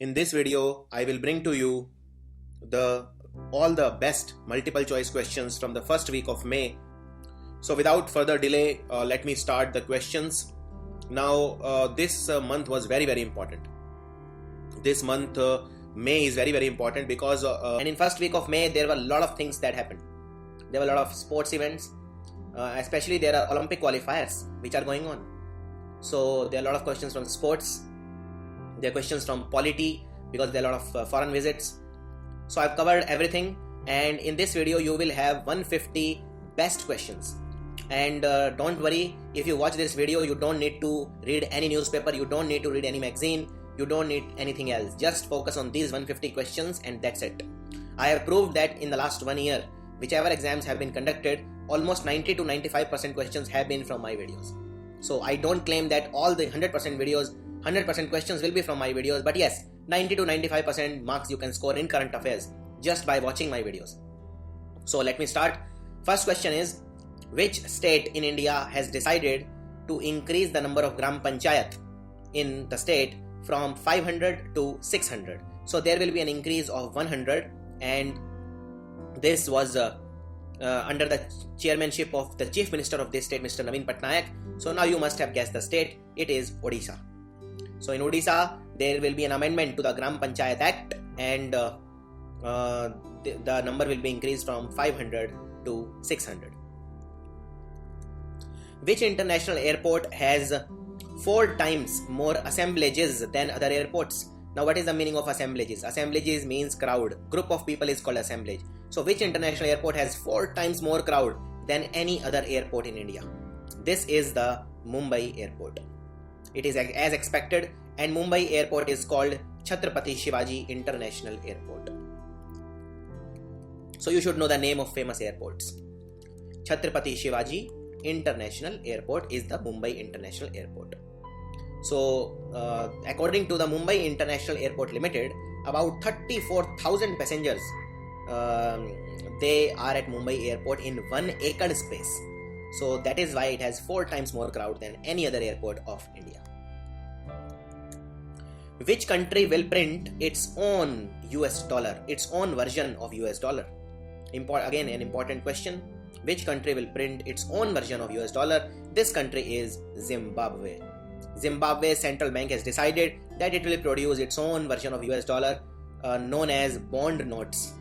In this video, I will bring to you all the best multiple choice questions from the first week of May. So without further delay, let me start the questions. Now, this month was very important. This month, May is very important because and in first week of May, there were a lot of things that happened. There were a lot of sports events, especially there are Olympic qualifiers which are going on. So there are a lot of questions from sports. There are questions from polity because there are a lot of foreign visits. So I've covered everything, and in this video you will have 150 best questions. And don't worry, if you watch this video, you don't need to read any newspaper, you don't need to read any magazine, you don't need anything else. Just focus on these 150 questions and that's it. I have proved that in the last 1 year, whichever exams have been conducted, almost 90 to 95% questions have been from my videos. So I don't claim that all the 100% questions will be from my videos, but yes, 90 to 95% marks you can score in current affairs just by watching my videos. So let me start. First question is, which state in India has decided to increase the number of Gram Panchayat in the state from 500 to 600? So there will be an increase of 100, and this was under the chairmanship of the Chief Minister of this state, Mr. Naveen Patnaik. So now you must have guessed the state. It is Odisha. So in Odisha, there will be an amendment to the Gram Panchayat Act, and the number will be increased from 500 to 600. Which international airport has 4 times more assemblages than other airports? Now what is the meaning of assemblages? Assemblages means crowd. Group of people is called assemblage. So which international airport has 4 times more crowd than any other airport in India? This is the Mumbai airport. It is as expected, and Mumbai airport is called Chhatrapati Shivaji International Airport. So you should know the name of famous airports. Chhatrapati Shivaji International Airport is the Mumbai International Airport. So according to the Mumbai International Airport Limited, about 34,000 passengers they are at Mumbai airport in 1 acre space. So that is why it has 4 times more crowd than any other airport of India. Which country will print its own US dollar, its own version of US dollar? Again, an important question. Which country will print its own version of US dollar? This country is Zimbabwe. Zimbabwe's central bank has decided that it will produce its own version of US dollar known as bond notes.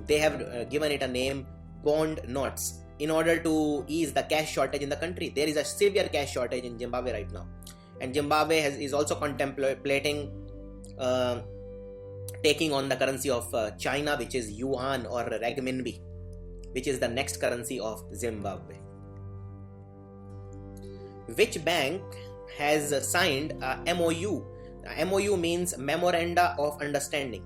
They have given it a name, bond notes, in order to ease the cash shortage in the country. There is a severe cash shortage in Zimbabwe right now, and Zimbabwe is also contemplating taking on the currency of China, which is yuan or renminbi, which is the next currency of Zimbabwe. Which bank has signed a MOU? MOU means Memoranda of Understanding.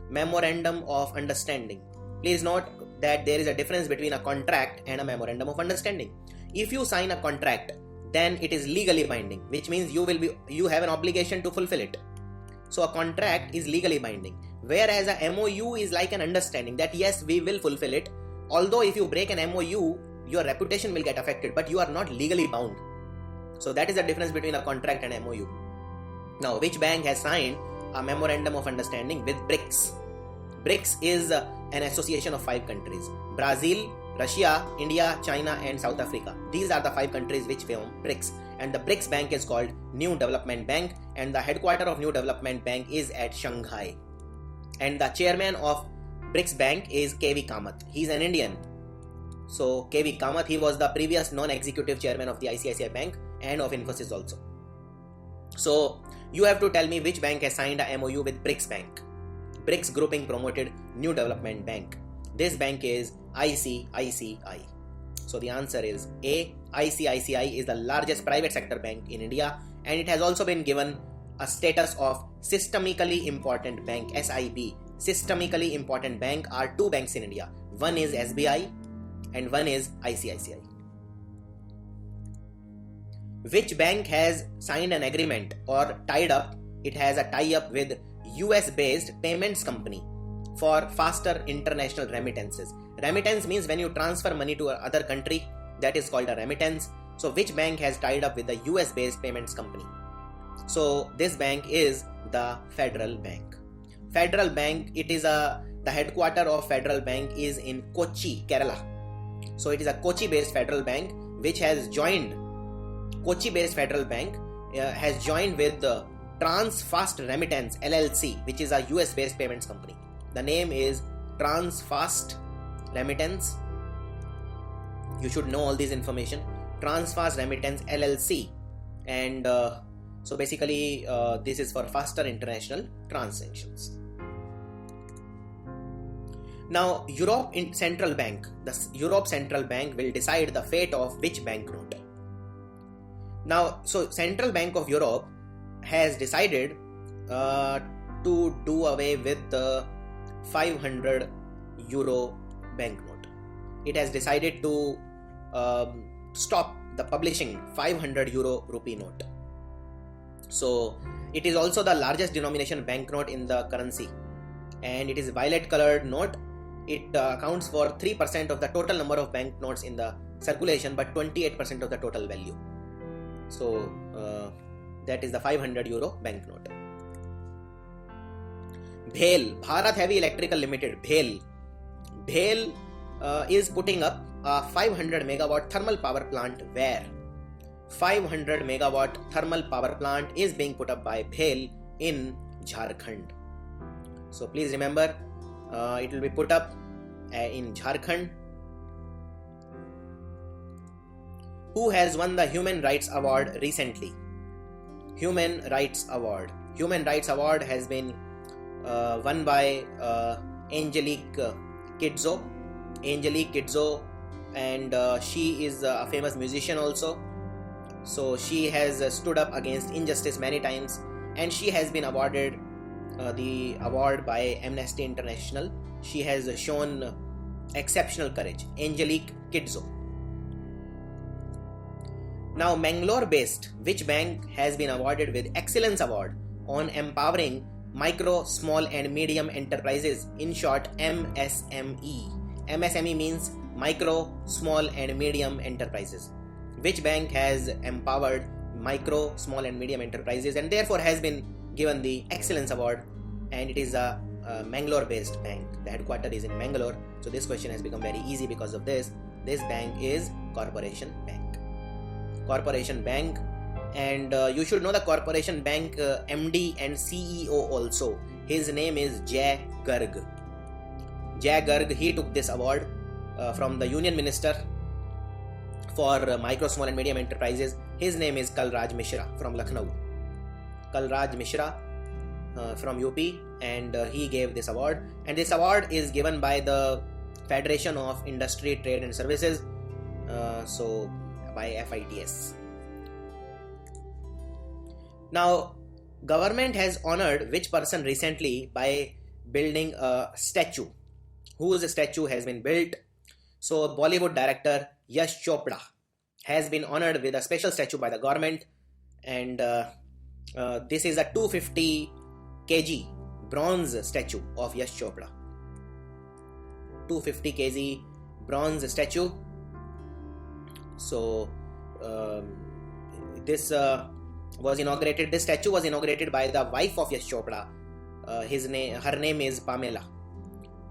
Memorandum of Understanding. Please note that there is a difference between a contract and a Memorandum of Understanding. If you sign a contract, then it is legally binding, which means you have an obligation to fulfill it. So a contract is legally binding, whereas a MOU is like an understanding that yes, we will fulfill it. Although if you break an MOU, your reputation will get affected, but you are not legally bound. So that is the difference between a contract and MOU. Now, which bank has signed a Memorandum of Understanding with BRICS? BRICS is an association of 5 countries: Brazil, Russia, India, China and South Africa. These are the 5 countries which form BRICS. And the BRICS bank is called New Development Bank, and the headquarters of New Development Bank is at Shanghai. And the chairman of BRICS bank is KV Kamath. He is an Indian. So KV Kamath, he was the previous non-executive chairman of the ICICI Bank and of Infosys also. So you have to tell me which bank has signed a MOU with BRICS bank. BRICS grouping promoted New Development Bank. This bank is ICICI. So the answer is A. ICICI is the largest private sector bank in India, and it has also been given a status of systemically important bank, SIB. Systemically important bank are 2 banks in India. One is SBI and one is ICICI. Which bank has signed an agreement or tied up? It has a tie-up with US-based payments company for faster international remittances. Remittance means when you transfer money to another country, that is called a remittance. So which bank has tied up with the US-based payments company? So this bank is the Federal Bank. Federal Bank, the headquarter of Federal Bank is in Kochi, Kerala. So it is a Kochi-based Federal Bank which has joined. Kochi-based Federal Bank has joined with the Transfast Remittance LLC, which is a US-based payments company. The name is Transfast Remittance. You should know all this information. Transfast Remittance LLC, and so basically this is for faster international transactions. Now, Europe Central Bank. The Europe Central Bank will decide the fate of which banknote. Now, so Central Bank of Europe has decided to do away with the 500 euro banknote. It has decided to stop the publishing 500 euro rupee note. So it is also the largest denomination banknote in the currency, and it is violet colored note. It accounts for 3% of the total number of banknotes in the circulation, but 28% of the total value. So that is the 500 euro banknote. BHEL, Bharat Heavy Electrical Limited, BHEL is putting up a 500 megawatt thermal power plant. Where? 500 megawatt thermal power plant is being put up by BHEL in Jharkhand. So please remember, it will be put up in Jharkhand. Who has won the Human Rights Award recently? Human Rights Award has been won by Angelique Kidjo, and she is a famous musician also. So she has stood up against injustice many times, and she has been awarded the award by Amnesty International. She has shown exceptional courage. Angelique Kidjo. Now, Mangalore-based which bank has been awarded with Excellence Award on empowering micro, small and medium enterprises, in short MSME. MSME means micro, small and medium enterprises. Which bank has empowered micro, small and medium enterprises and therefore has been given the Excellence Award? And it is a Mangalore-based bank. The headquarters is in Mangalore. So this question has become very easy because of this. This bank is Corporation Bank. Corporation Bank, and you should know the Corporation Bank MD and CEO also. His name is Jay Garg. Jay Garg, he took this award from the Union Minister for micro, small and medium enterprises. His name is Kalraj Mishra from Lucknow. Kalraj Mishra from UP, and he gave this award. And this award is given by the Federation of Industry, Trade and Services, so by FITS. Now, government has honored which person recently by building a statue? Whose statue has been built? So Bollywood director Yash Chopra has been honored with a special statue by the government, and this is a 250 kg bronze statue of Yash Chopra. 250 kg bronze statue. So this statue was inaugurated by the wife of Yash Chopra. Her name is Pamela,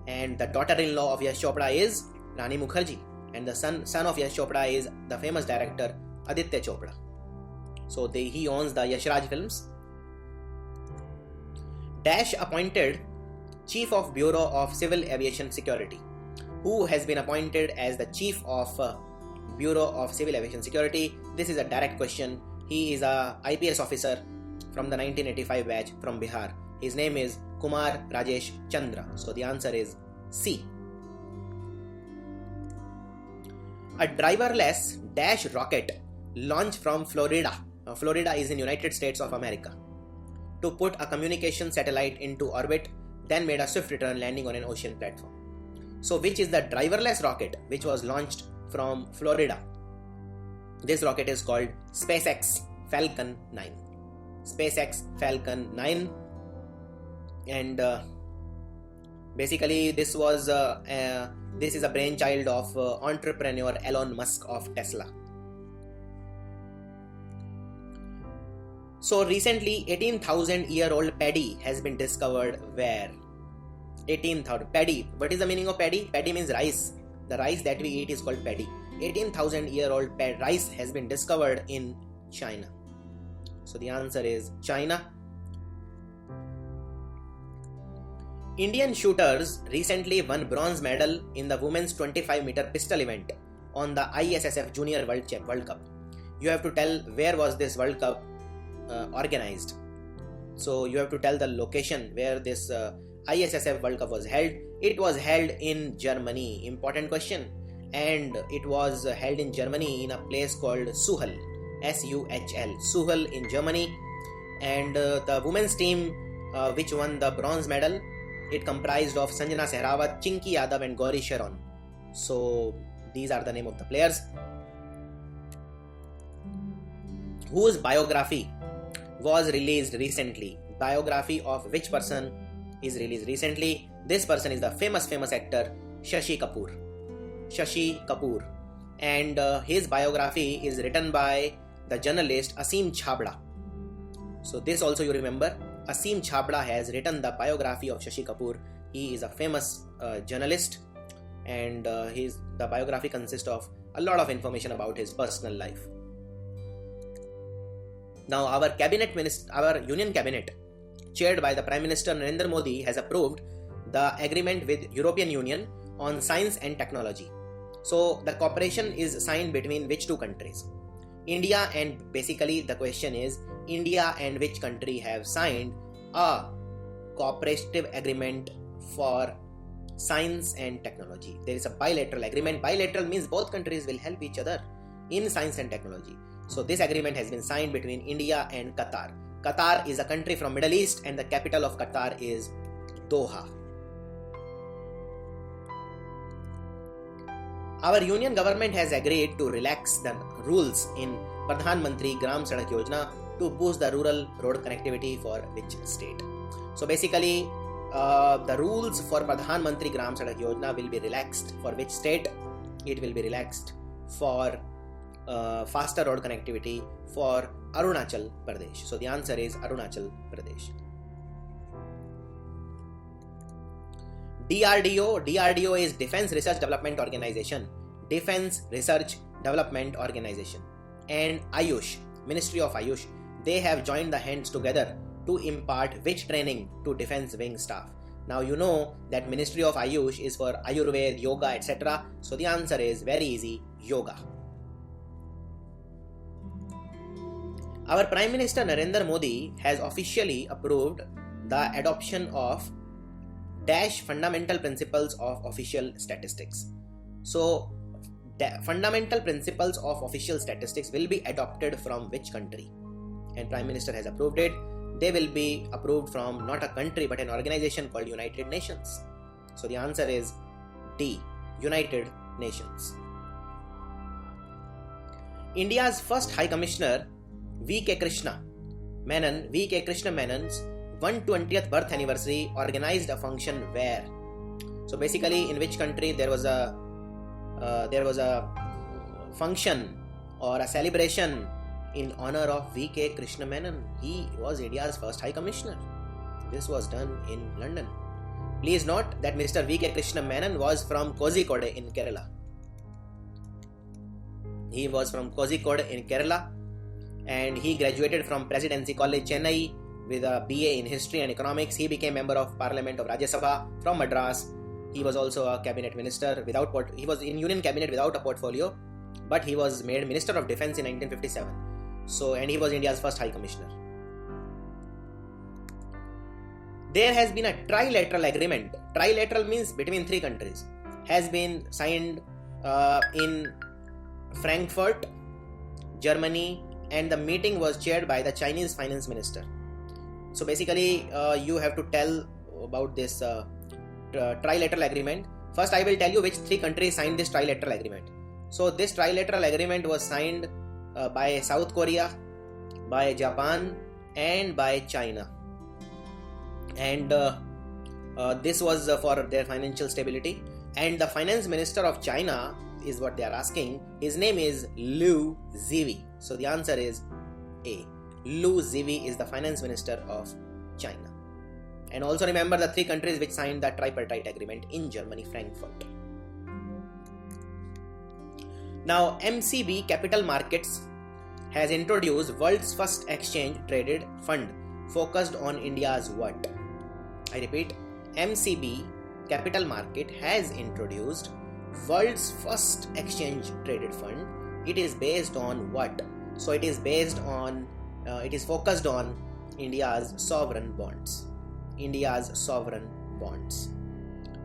and the daughter-in-law of Yash Chopra is Rani Mukherjee, and the son of Yash Chopra is the famous director Aditya Chopra. So he owns the Yash Raj Films. Dash appointed Chief of Bureau of Civil Aviation Security. Who has been appointed as the Chief of Bureau of Civil Aviation Security? This is a direct question. He is a IPS officer from the 1985 batch from Bihar. His name is Kumar Rajesh Chandra. So the answer is C. A driverless Dash rocket launched from Florida. Florida is in United States of America, to put a communication satellite into orbit, then made a swift return, landing on an ocean platform. So which is the driverless rocket which was launched from Florida? This rocket is called SpaceX Falcon 9. SpaceX Falcon 9, and basically this is a brainchild of entrepreneur Elon Musk of Tesla. So recently 18,000-year-old paddy has been discovered where? 18,000 paddy. What is the meaning of paddy? Paddy means rice. The rice that we eat is called paddy. 18,000-year-old rice has been discovered in China. So the answer is China. Indian shooters recently won bronze medal in the women's 25-meter pistol event on the ISSF Junior World Cup. You have to tell where was this World Cup organized. So you have to tell the location where this ISSF World Cup was held. It was held in Germany. Important question. And it was held in Germany in a place called Suhl. S-U-H-L. Suhl in Germany. And the women's team which won the bronze medal, it comprised of Sanjana Sehrawat, Chinky Yadav and Gauri Sharon. So these are the name of the players. Whose biography was released recently? Biography of which person is released recently? This person is the famous actor Shashi Kapoor. Shashi Kapoor. And his biography is written by the journalist Asim Chhabra. So this also you remember. Asim Chhabra has written the biography of Shashi Kapoor. He is a famous journalist, and the biography consists of a lot of information about his personal life. Now our Union Cabinet, chaired by the Prime Minister Narendra Modi, has approved the agreement with European Union on science and technology. So the cooperation is signed between which two countries? India, and basically the question is India and which country have signed a cooperative agreement for science and technology. There is a bilateral agreement. Bilateral means both countries will help each other in science and technology. So this agreement has been signed between India and Qatar. Qatar is a country from Middle East and the capital of Qatar is Doha. Our union government has agreed to relax the rules in Pradhan Mantri Gram Sadak Yojana to boost the rural road connectivity for which state? So basically, the rules for Pradhan Mantri Gram Sadak Yojana will be relaxed for which state? It will be relaxed for faster road connectivity for Arunachal Pradesh. So the answer is Arunachal Pradesh. DRDO is Defense Research Development Organization. Defense Research Development Organization. And Ayush, Ministry of Ayush, they have joined the hands together to impart which training to defense wing staff. Now you know that Ministry of Ayush is for Ayurveda, Yoga, etc. So the answer is very easy, Yoga. Our Prime Minister Narendra Modi has officially approved the adoption of fundamental principles of official statistics. So fundamental principles of official statistics will be adopted from which country? And Prime Minister has approved it. They will be approved from not a country but an organization called United Nations. So the answer is D, United Nations. India's first High Commissioner V.K. Krishna Menon's 120th birth anniversary organized a function where? So basically, in which country there was a function or a celebration in honor of V.K. Krishna Menon. He was India's first High Commissioner. This was done in London. Please note that Mr. V.K. Krishna Menon was from Kozhikode in Kerala. He was from Kozhikode in Kerala, and he graduated from Presidency College, Chennai, with a BA in History and Economics. He became Member of Parliament of Rajya Sabha from Madras. He was also a Cabinet Minister he was in Union Cabinet without a portfolio, but he was made Minister of Defence in 1957. And he was India's first High Commissioner. There has been a trilateral agreement. Trilateral means between three countries. Has been signed in Frankfurt, Germany, and the meeting was chaired by the Chinese Finance Minister. So basically, you have to tell about this trilateral agreement. First, I will tell you which three countries signed this trilateral agreement. So this trilateral agreement was signed by South Korea, by Japan, and by China. And this was for their financial stability. And the Finance Minister of China is what they are asking. His name is Liu Ziwi. So the answer is A, Liu Zivi is the finance minister of China. And also remember the 3 countries which signed the tripartite agreement in Germany, Frankfurt. Now, MCB Capital Markets has introduced world's first exchange traded fund focused on India's what? I repeat, MCB Capital Market has introduced world's first exchange traded fund. It is based on what? So it is focused on India's sovereign bonds. India's sovereign bonds.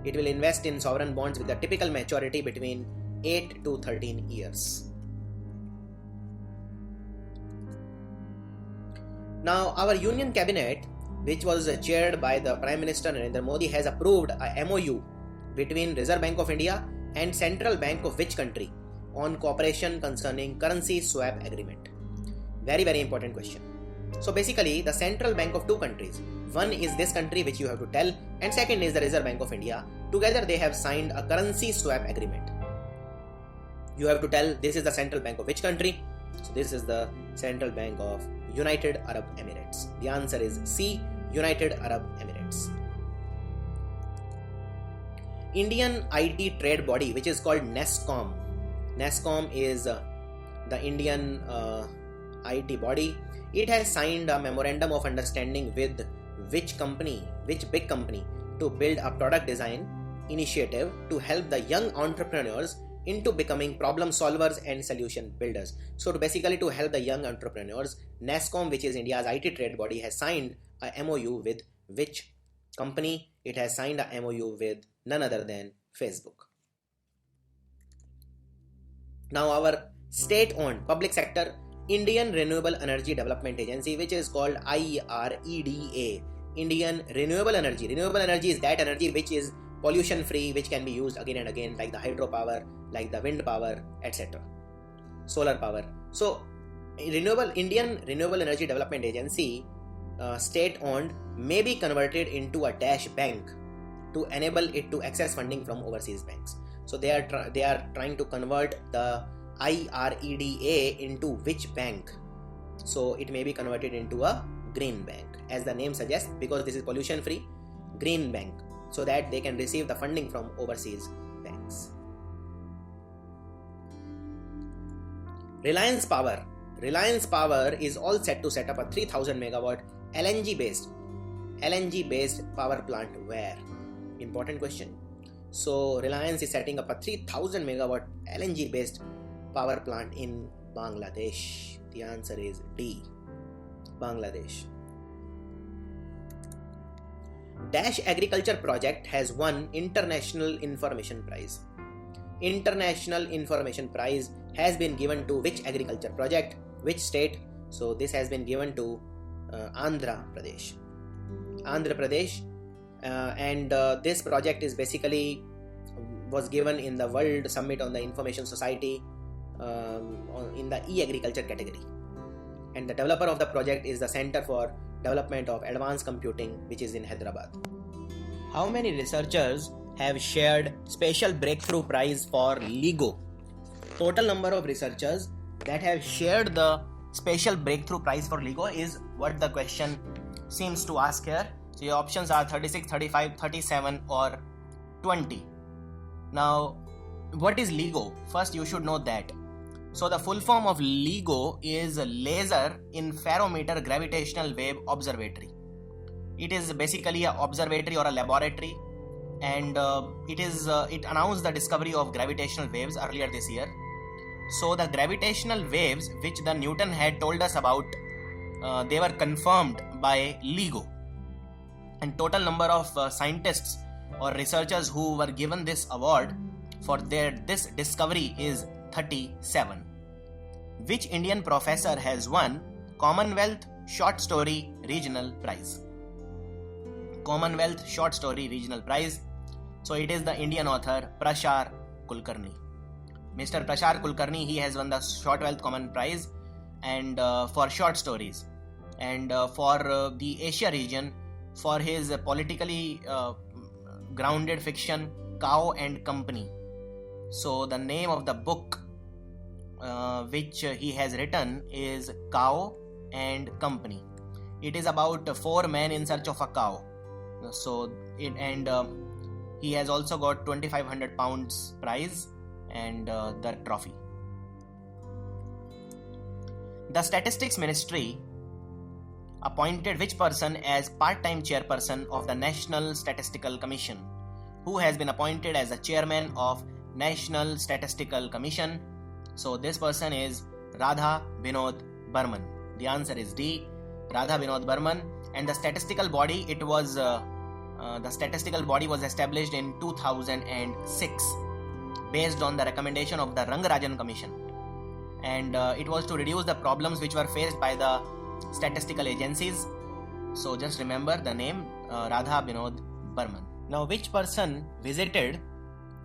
It will invest in sovereign bonds with a typical maturity between 8 to 13 years. Now, our Union Cabinet, which was chaired by the Prime Minister Narendra Modi, has approved a MOU between Reserve Bank of India and Central Bank of which country on cooperation concerning currency swap agreement? Very, very important question. So basically, the Central Bank of 2 countries, one is this country which you have to tell, and second is the Reserve Bank of India. Together they have signed a currency swap agreement. You have to tell this is the Central Bank of which country? So this is the Central Bank of United Arab Emirates. The answer is C, United Arab Emirates. Indian IT trade body, which is called NESCOM. NESCOM is the Indian IT body. It has signed a memorandum of understanding with which big company, to build a product design initiative to help the young entrepreneurs into becoming problem solvers and solution builders. So basically to help the young entrepreneurs, NESCOM, which is India's IT trade body, has signed a MOU with which company? It has signed a MOU with none other than Facebook. Now our state-owned public sector Indian Renewable Energy Development Agency, which is called IREDA, Indian Renewable Energy. Renewable energy is that energy which is pollution free, which can be used again and again, like the hydropower, like the wind power, etc. Solar power. So Indian Renewable Energy Development Agency, state-owned, may be converted into a dash bank to enable it to access funding from overseas banks. So they are trying to convert the IREDA into which bank? So it may be converted into a green bank, as the name suggests, because this is pollution free, green bank, so that they can receive the funding from overseas banks. Reliance Power is all set to set up a 3000 megawatt LNG based power plant where? Important question. So Reliance is setting up a 3000 megawatt LNG based power plant in Bangladesh. The answer is D, Bangladesh. Dash Agriculture Project has won International Information Prize. International Information Prize has been given to which agriculture project, which state? So this has been given to Andhra Pradesh. And this project is basically was given in the World Summit on the Information Society in the e-agriculture category. And the developer of the project is the Center for Development of Advanced Computing, which is in Hyderabad. How many researchers have shared Special Breakthrough Prize for LEGO? Total number of researchers that have shared the Special Breakthrough Prize for LEGO is what the question seems to ask here. So your options are 36, 35, 37 or 20. Now, what is LEGO? First, you should know that. So the full form of LEGO is Laser Interferometer Gravitational Wave Observatory. It is basically an observatory or a laboratory, and it announced the discovery of gravitational waves earlier this year. So the gravitational waves which the Newton had told us about, they were confirmed by LEGO. And total number of scientists or researchers who were given this award for this discovery is 37. Which Indian professor has won Commonwealth Short Story Regional Prize? Commonwealth Short Story Regional Prize. So it is the Indian author Prashar Kulkarni. Mr. Prashar Kulkarni, he has won the Shortwealth Common Prize and for short stories, and for the Asia region for his politically grounded fiction Cow and Company. So the name of the book which he has written is Cow and Company. It is about 4 men in search of a cow. He has also got £2,500 prize and the trophy. The Statistics Ministry appointed which person as part-time chairperson of the National Statistical Commission? Who has been appointed as the chairman of National Statistical Commission? So this person is Radha Vinod Burman. The answer is D, Radha Vinod Burman. And the statistical body, was established in 2006 based on the recommendation of the Rangarajan Commission, and it was to reduce the problems which were faced by the statistical agencies. So just remember the name Radha Vinod Burman. Now, which person visited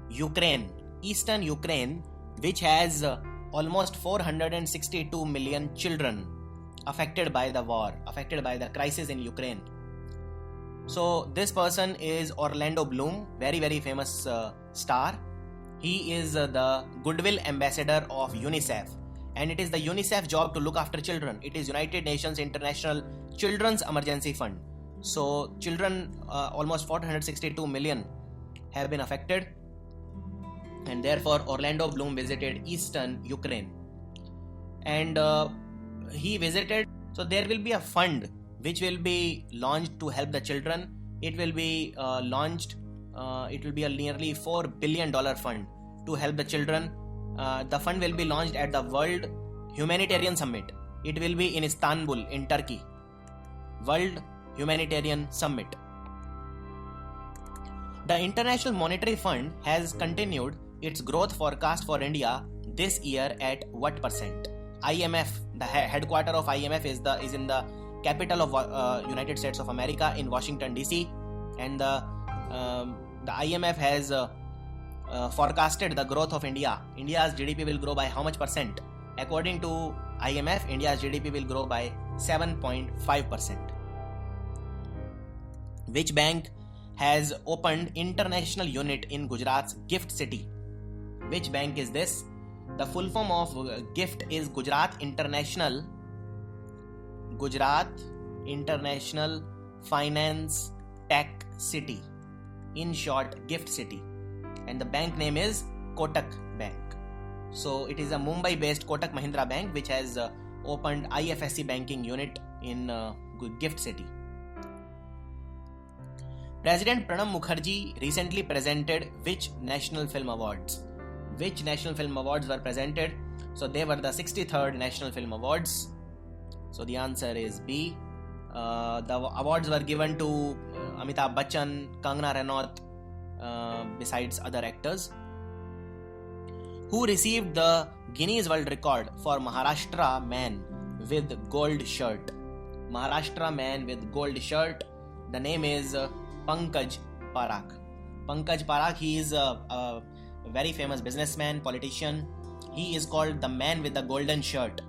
Ukraine, eastern Ukraine, which has almost 462 million children affected by the war, affected by the crisis in Ukraine? So this person is Orlando Bloom, very very famous star. He is the Goodwill Ambassador of UNICEF, and it is the UNICEF job to look after children. It is United Nations International Children's Emergency Fund. So children, almost 462 million have been affected, and therefore Orlando Bloom visited eastern Ukraine, and he visited. So there will be a fund which will be launched to help the children. It will be launched. It will be a nearly $4 billion fund to help the children. The fund will be launched at the World Humanitarian Summit. It will be in Istanbul, in Turkey. World Humanitarian Summit. The International Monetary Fund has continued its growth forecast for India this year at what percent? IMF, the headquarter of IMF is in the capital of United States of America in Washington DC, and the IMF has forecasted the growth of India. India's GDP will grow by how much percent? According to IMF, India's GDP will grow by 7.5%. Which bank has opened international unit in Gujarat's Gift City? Which bank is this? The full form of GIFT is Gujarat International Finance Tech City. In short, Gift City. And the bank name is Kotak Bank. So it is a Mumbai-based Kotak Mahindra Bank which has opened IFSC banking unit in Gift City. President Pranab Mukherjee recently presented which national film awards? Which national film awards were presented? So they were the 63rd National Film Awards. So the answer is B. The awards were given to Amitabh Bachchan, Kangana Ranaut, besides other actors. Who received the Guinness World Record for Maharashtra man with gold shirt? Maharashtra man with gold shirt. The name is Pankaj Parakh. Pankaj Parakh, he is a very famous businessman, politician. He is called the man with the golden shirt.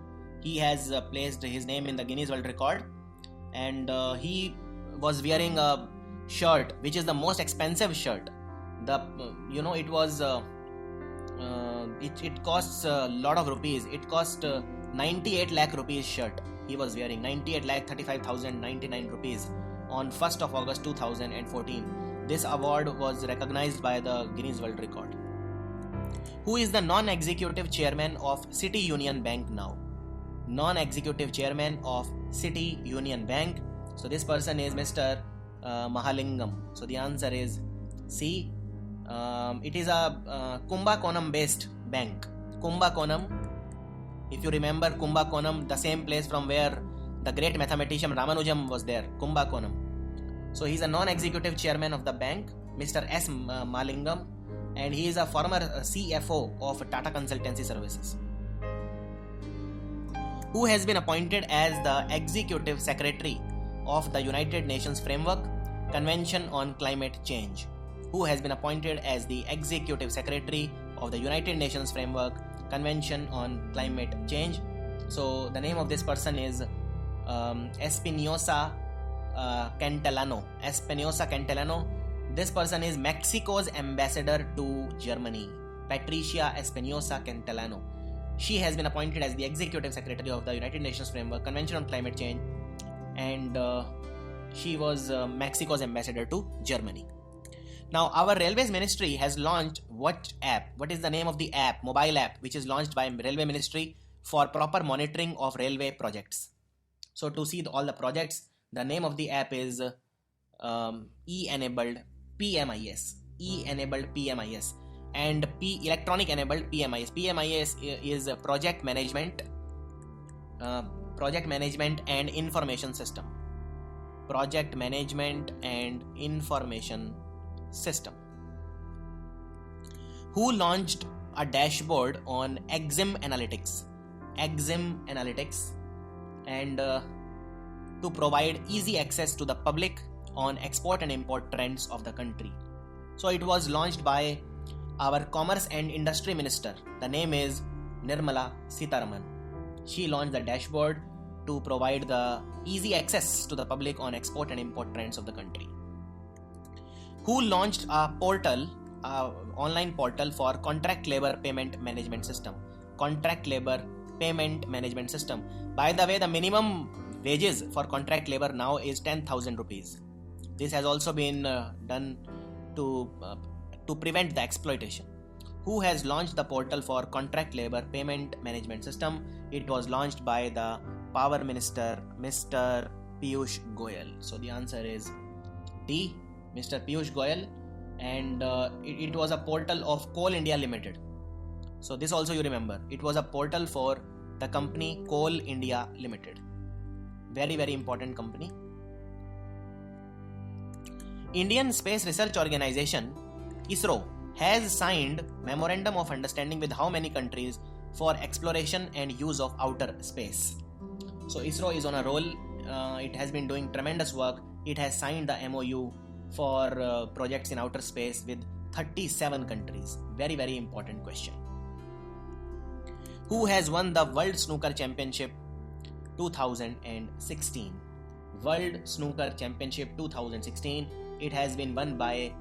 He has placed his name in the Guinness World Record, and he was wearing a shirt which is the most expensive shirt. It was it costs a lot of rupees. It cost 98 lakh rupees shirt he was wearing, 98,35,099 rupees on 1st of August 2014. This award was recognized by the Guinness World Record. Who is the non-executive chairman of City Union Bank now? Non-executive chairman of City Union Bank. So this person is Mr. Mahalingam. So the answer is C. It is a Kumbakonam based bank. Kumbakonam. If you remember Kumbakonam, the same place from where the great mathematician Ramanujam was there, Kumbakonam. So he is a non-executive chairman of the bank, Mr. S. Malingam, and he is a former CFO of Tata Consultancy Services. Who has been appointed as the Executive Secretary of the United Nations Framework Convention on Climate Change? Who has been appointed as the Executive Secretary of the United Nations Framework Convention on Climate Change? So the name of this person is Espinosa Cantellano. Espinosa Cantellano. This person is Mexico's ambassador to Germany, Patricia Espinosa Cantellano. She has been appointed as the Executive Secretary of the United Nations Framework Convention on Climate Change, and she was Mexico's ambassador to Germany. Now, our Railways Ministry has launched what app? What is the name of the app, mobile app, which is launched by Railway Ministry for proper monitoring of railway projects? So, to see all the projects, the name of the app is E-enabled PMIS. E-enabled PMIS. And electronic enabled PMIS. PMIS is project management and information system. Project management and information system. Who launched a dashboard on EXIM Analytics? EXIM Analytics, and to provide easy access to the public on export and import trends of the country. So it was launched by our Commerce and Industry Minister. The name is Nirmala Sitharaman. She launched the dashboard to provide the easy access to the public on export and import trends of the country. Who launched a portal, online portal for contract labor payment management system? Contract labor payment management system. By the way, the minimum wages for contract labor now is 10,000 rupees. This has also been done to prevent the exploitation. Who has launched the portal for contract labor payment management system? It was launched by the Power Minister, Mr. Piyush Goyal. So the answer is D, Mr. Piyush Goyal, and it was a portal of Coal India Limited. So this also you remember. It was a portal for the company Coal India Limited. Very, very important company. Indian Space Research Organization, ISRO, has signed Memorandum of Understanding with how many countries for exploration and use of outer space? So ISRO is on a roll. It has been doing tremendous work. It has signed the MOU for projects in outer space with 37 countries. Very, very important question. Who has won the World Snooker Championship 2016? World Snooker Championship 2016. It has been won by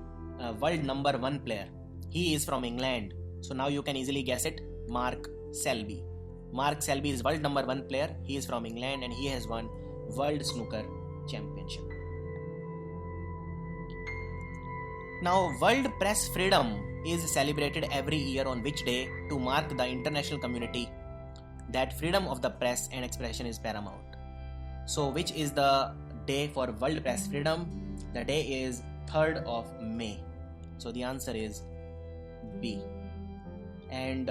world number 1 player. He is from England. So now you can easily guess it. Mark Selby. Mark Selby is world number 1 player. He is from England and he has won World Snooker Championship. Now, World Press Freedom is celebrated every year on which day to mark the international community that freedom of the press and expression is paramount. So, which is the day for World Press Freedom? The day is 3rd of May. So, the answer is B. And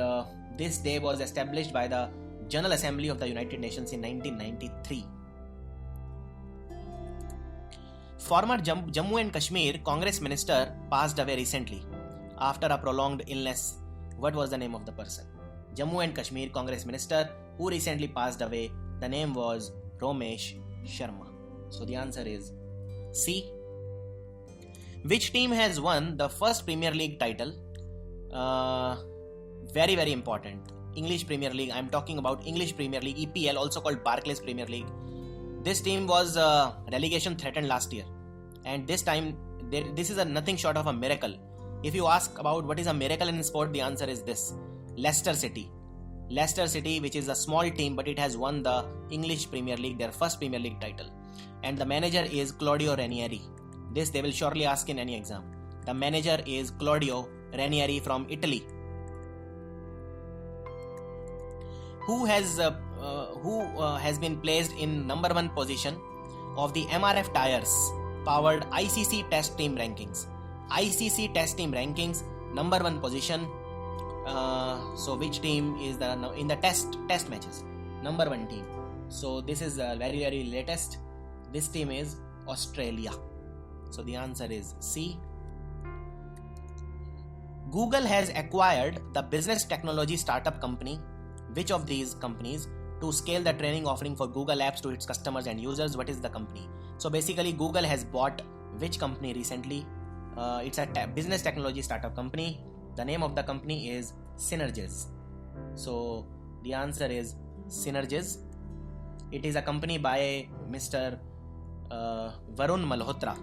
this day was established by the General Assembly of the United Nations in 1993. Former Jammu and Kashmir Congress minister passed away recently after a prolonged illness. What was the name of the person? Jammu and Kashmir Congress minister who recently passed away. The name was Romesh Sharma. So the answer is C. Which team has won the first Premier League title? Very, very important. English Premier League. I'm talking about English Premier League, EPL, also called Barclays Premier League. This team was relegation threatened last year. And this time, this is nothing short of a miracle. If you ask about what is a miracle in sport, the answer is this. Leicester City. Leicester City, which is a small team, but it has won the English Premier League, their first Premier League title. And the manager is Claudio Ranieri. This they will surely ask in any exam. The manager is Claudio Ranieri from Italy. Who has been placed in number 1 position of the MRF Tires powered ICC Test Team Rankings? ICC Test Team Rankings, number 1 position. So which team is in the test matches? Number 1 team. So this is very, very latest. This team is Australia. So the answer is C. Google has acquired the business technology startup company. Which of these companies to scale the training offering for Google apps to its customers and users? What is the company? So basically Google has bought which company recently? It's a business technology startup company. The name of the company is Synergies. So the answer is Synergies. It is a company by Mr. Varun Malhotra.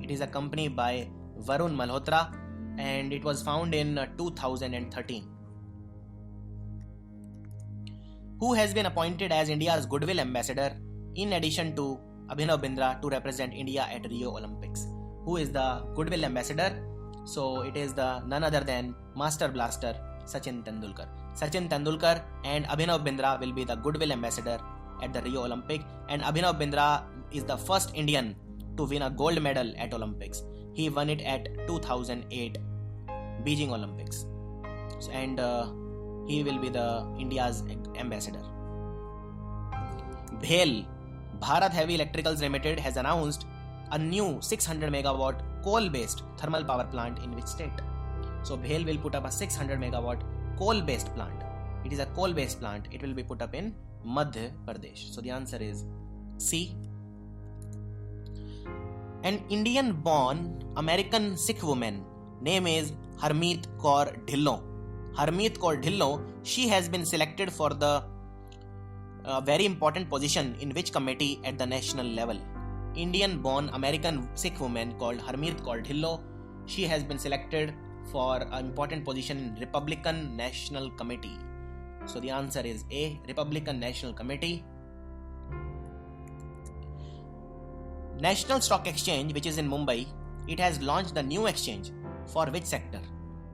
It is a company by Varun Malhotra and it was found in 2013. Who has been appointed as India's Goodwill Ambassador in addition to Abhinav Bindra to represent India at Rio Olympics? Who is the Goodwill Ambassador? So it is the none other than Master Blaster Sachin Tendulkar. Sachin Tendulkar and Abhinav Bindra will be the Goodwill Ambassador at the Rio Olympic, and Abhinav Bindra is the first Indian to win a gold medal at Olympics. He won it at 2008 Beijing Olympics, and he will be the India's ambassador. BHEL, Bharat Heavy Electricals Limited, has announced a new 600 megawatt coal-based thermal power plant in which state? So BHEL will put up a 600 megawatt coal-based plant. It is a coal-based plant. It will be put up in Madhya Pradesh. So the answer is C. An Indian-born American Sikh woman, name is Harmeet Kaur Dhillon. Harmeet Kaur Dhillon, she has been selected for the very important position in which committee at the national level? Indian-born American Sikh woman called Harmeet Kaur Dhillon, she has been selected for an important position in Republican National Committee. So the answer is A, Republican National Committee. National Stock Exchange, which is in Mumbai, it has launched the new exchange for which sector,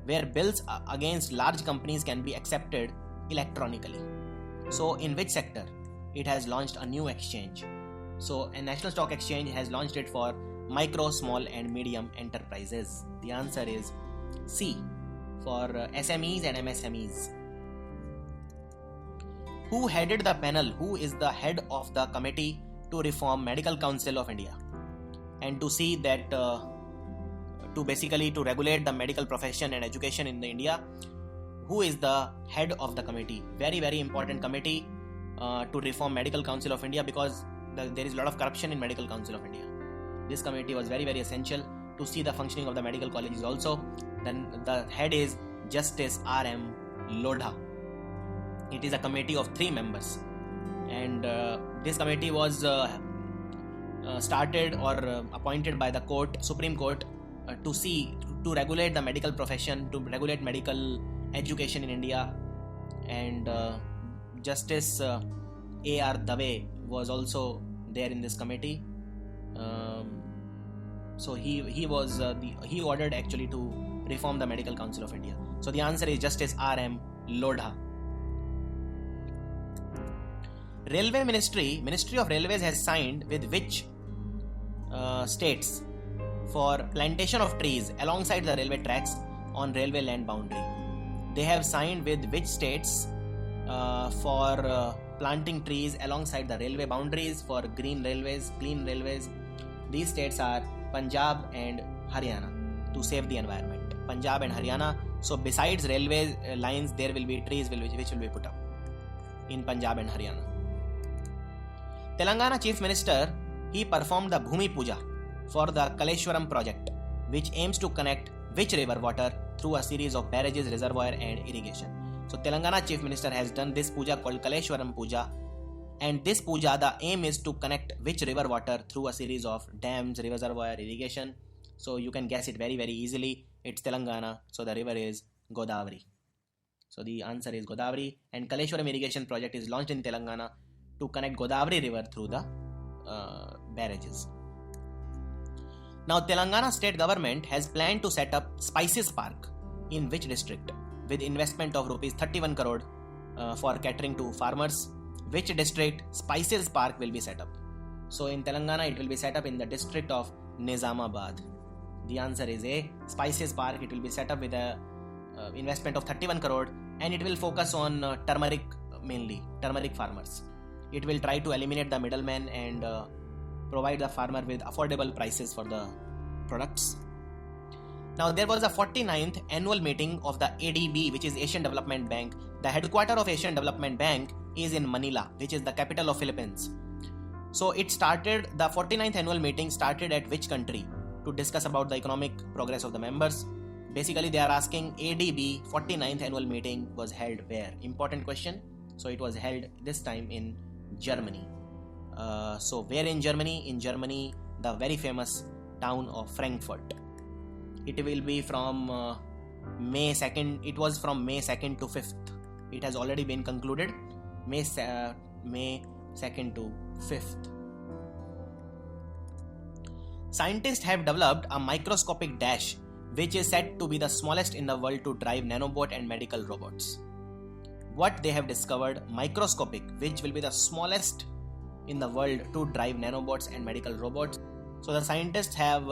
where bills against large companies can be accepted electronically. So in which sector it has launched a new exchange? So a National Stock Exchange has launched it for micro, small and medium enterprises. The answer is C, for SMEs and MSMEs. Who headed the panel? Who is the head of the committee to reform Medical Council of India and to see that to regulate the medical profession and education in India? Who is the head of the committee? Very, very important committee to reform Medical Council of India, because there is a lot of corruption in Medical Council of India. This committee was very, very essential to see the functioning of the medical colleges also. Then the head is Justice R.M. Lodha. It is a committee of 3 members, and this committee was started or appointed by the Supreme Court to regulate the medical profession, to regulate medical education in India. And Justice A.R. Dave was also there in this committee. So he ordered actually to reform the Medical Council of India. So the answer is Justice R.M. Lodha. Railway Ministry of Railways has signed with which states for plantation of trees alongside the railway tracks on railway land boundary? They have signed with which states for planting trees alongside the railway boundaries for green railways, clean railways? These states are Punjab and Haryana, to save the environment. Punjab and Haryana. So besides railway lines, there will be trees which will be put up in Punjab and Haryana. Telangana Chief Minister, he performed the Bhumi Puja for the Kaleshwaram project, which aims to connect which river water through a series of barrages, reservoir and irrigation. So Telangana Chief Minister has done this puja called Kaleshwaram Puja, and this puja, the aim is to connect which river water through a series of dams, reservoir, irrigation. So you can guess it very, very easily. It's Telangana, so the river is Godavari. So the answer is Godavari, and Kaleshwaram irrigation project is launched in Telangana to connect Godavari river through the barrages. Now Telangana state government has planned to set up Spices Park in which district with investment of rupees 31 crore for catering to farmers? Which district Spices Park will be set up? So in Telangana it will be set up in the district of Nizamabad. The answer is A, Spices Park. It will be set up with a investment of 31 crore and it will focus on turmeric, mainly turmeric farmers. It will try to eliminate the middlemen and provide the farmer with affordable prices for the products. Now there was a 49th annual meeting of the ADB, which is Asian Development Bank. The headquarters of Asian Development Bank is in Manila, which is the capital of Philippines. So it started, the 49th annual meeting started at which country to discuss about the economic progress of the members? Basically they are asking ADB 49th annual meeting was held where? Important question. So it was held this time in Germany. So where in Germany? In Germany, the very famous town of Frankfurt. It will be from May 2nd. It was from May 2nd to 5th. It has already been concluded. May 2nd to 5th. Scientists have developed a microscopic dash which is said to be the smallest in the world to drive nanobot and medical robots. What they have discovered, microscopic, which will be the smallest in the world to drive nanobots and medical robots. So the scientists have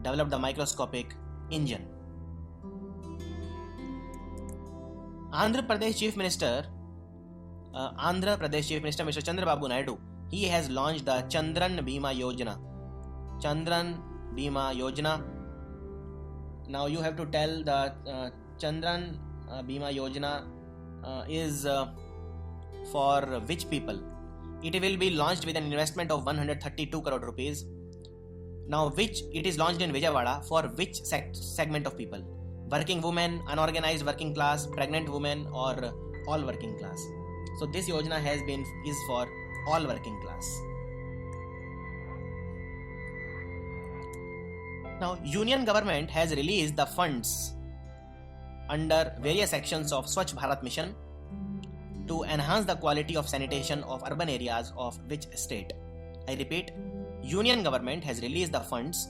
developed the microscopic engine. Andhra Pradesh Chief Minister Mr. Chandrababu Naidu, he has launched the Chandran Bima Yojana. Now you have to tell the Chandran Bima Yojana is for which people. It will be launched with an investment of 132 crore rupees. Now it is launched in Vijayawada for which segment of people? Working women, unorganized working class, pregnant women, or all working class. So this Yojana is for all working class. Now, Union government has released the funds under various sections of Swachh Bharat Mission to enhance the quality of sanitation of urban areas of which state? I repeat, Union government has released the funds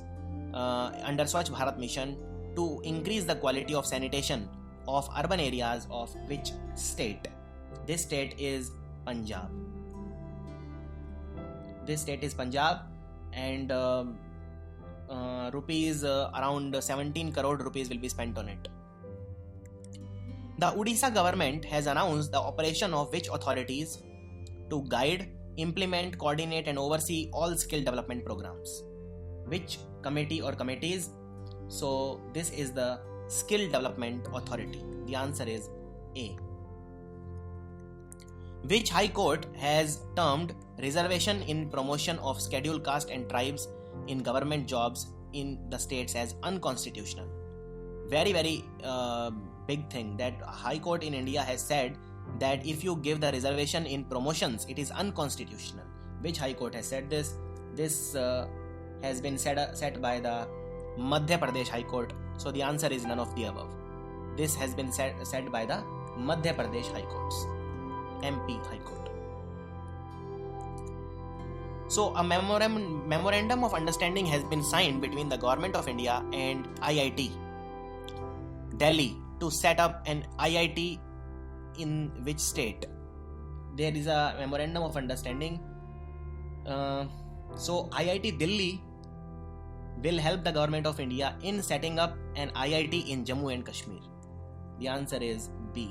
under Swachh Bharat Mission to increase the quality of sanitation of urban areas of which state? This state is Punjab. And around 17 crore rupees will be spent on it. The Odisha government has announced the operation of which authorities to guide, implement, coordinate and oversee all skill development programs? Which committee or committees? So this is the Skill Development Authority. The answer is A. Which High Court has termed reservation in promotion of scheduled caste and tribes in government jobs in the states as unconstitutional? Very big thing that High Court in India has said that if you give the reservation in promotions, it is unconstitutional. Which High Court has said this? This has been set by the Madhya Pradesh High Court. So the answer is none of the above. This has been said by the Madhya Pradesh High Courts, MP High Court. So a memorandum of understanding has been signed between the Government of India and IIT Delhi to set up an IIT in which state? There is a memorandum of understanding. So IIT Delhi will help the Government of India in setting up an IIT in Jammu and Kashmir. The answer is B.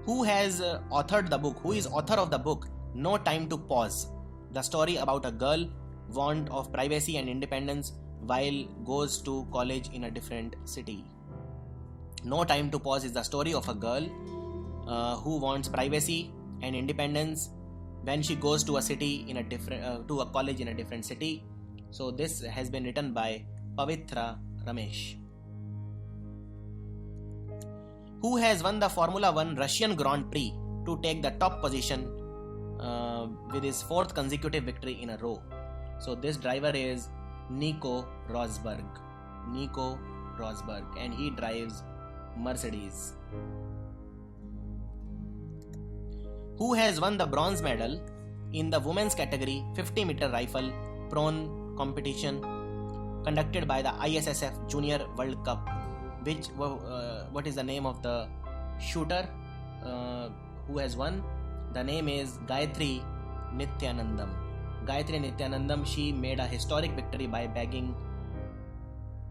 Who has authored the book? Who is author of the book No Time to Pause? The story about a girl want of privacy and independence while goes to college in a different city. No Time to Pause is the story of a girl who wants privacy and independence when she goes to a city in a different to a college in a different city. So this has been written by Pavitra Ramesh. Who has won the Formula 1 Russian Grand Prix to take the top position with his fourth consecutive victory in a row? So this driver is Nico Rosberg, and he drives Mercedes. Who has won the bronze medal in the women's category 50-meter rifle prone competition conducted by the ISSF Junior World Cup? What is the name of the shooter who has won? The name is Gayatri Nityanandam. She made a historic victory by bagging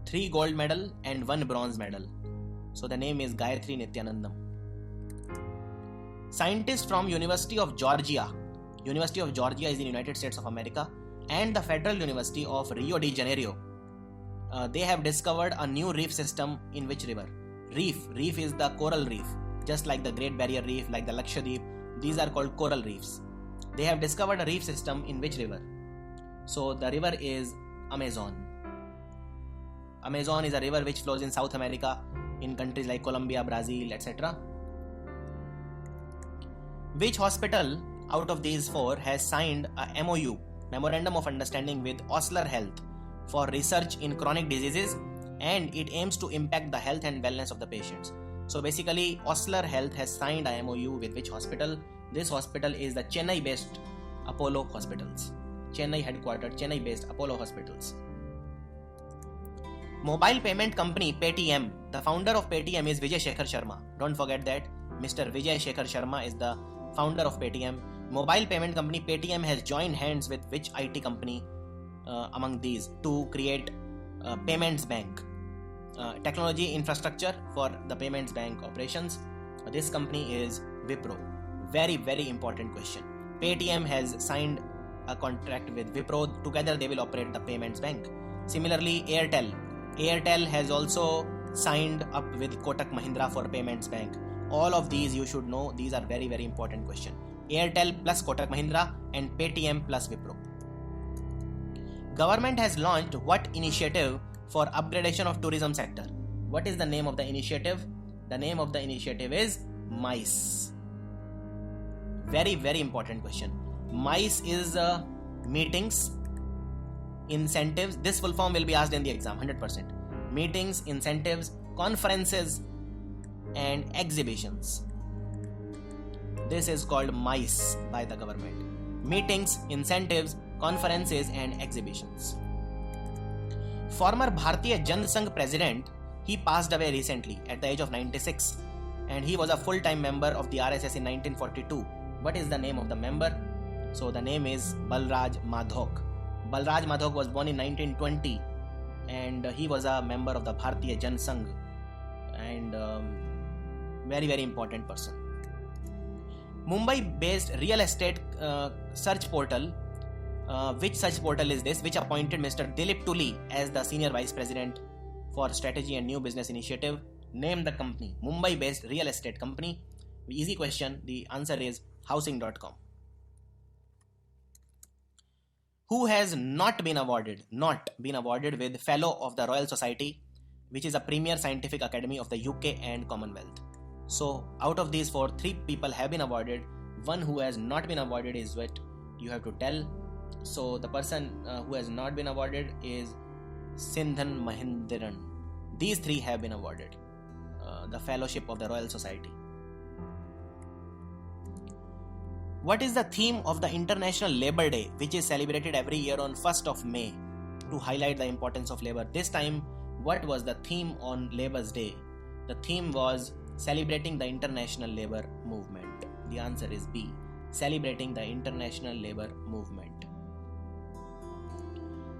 3 gold medal and 1 bronze medal. So the name is Gayatri Nityanandam. Scientists from University of Georgia is in United States of America, and the Federal University of Rio de Janeiro, they have discovered a new reef system in which river? Reef is the coral reef, just like the Great Barrier Reef, like the Lakshadweep. These are called coral reefs. They have discovered a reef system in which river? So the river is Amazon. Amazon is a river which flows in South America, in countries like Colombia, Brazil, etc. Which hospital out of these 4 has signed a MOU, Memorandum of Understanding, with Osler Health for research in chronic diseases, and it aims to impact the health and wellness of the patients? So basically, Osler Health has signed a MOU with which hospital? This hospital is the Chennai-based Apollo Hospitals. Chennai headquartered, Chennai-based Apollo Hospitals. Mobile payment company Paytm. The founder of Paytm is Vijay Shekhar Sharma. Don't forget that. Mr. Vijay Shekhar Sharma is the founder of Paytm. Mobile payment company Paytm has joined hands with which IT company among these to create payments bank? Technology infrastructure for the payments bank operations. This company is Wipro. Very, very important question. Paytm has signed a contract with Wipro. Together they will operate the payments bank. Similarly, Airtel. Airtel has also signed up with Kotak Mahindra for payments bank. All of these you should know. These are very, very important question. Airtel plus Kotak Mahindra and Paytm plus Wipro. Government has launched what initiative for upgradation of tourism sector? What is the name of the initiative? The name of the initiative is MICE. Very, very important question. MICE is meetings, incentives. This full form will be asked in the exam, 100%. Meetings, incentives, conferences and exhibitions. This is called MICE by the government. Meetings, incentives, conferences and exhibitions. Former Bharatiya Jan Sangh president, he passed away recently at the age of 96 and he was a full-time member of the RSS in 1942. What is the name of the member? So the name is Balraj Madhok. Balraj Madhok was born in 1920 and he was a member of the Bharatiya Jan Sangh and very, very important person. Mumbai-based real estate search portal. Which search portal is this? Which appointed Mr. Dilip Tuli as the senior vice president for strategy and new business initiative? Name the company. Mumbai-based real estate company. Easy question. The answer is housing.com. Who has not been awarded with Fellow of the Royal Society, which is a premier scientific academy of the UK and Commonwealth? So out of these four, 3 people have been awarded. One who has not been awarded is what you have to tell. So the person who has not been awarded is Sindhan Mahindran. These 3 have been awarded the Fellowship of the Royal Society. What is the theme of the International Labour Day, which is celebrated every year on 1st of May to highlight the importance of labor? This time, what was the theme on Labour's Day? The theme was celebrating the international labor movement. The answer is B, celebrating the international labor movement.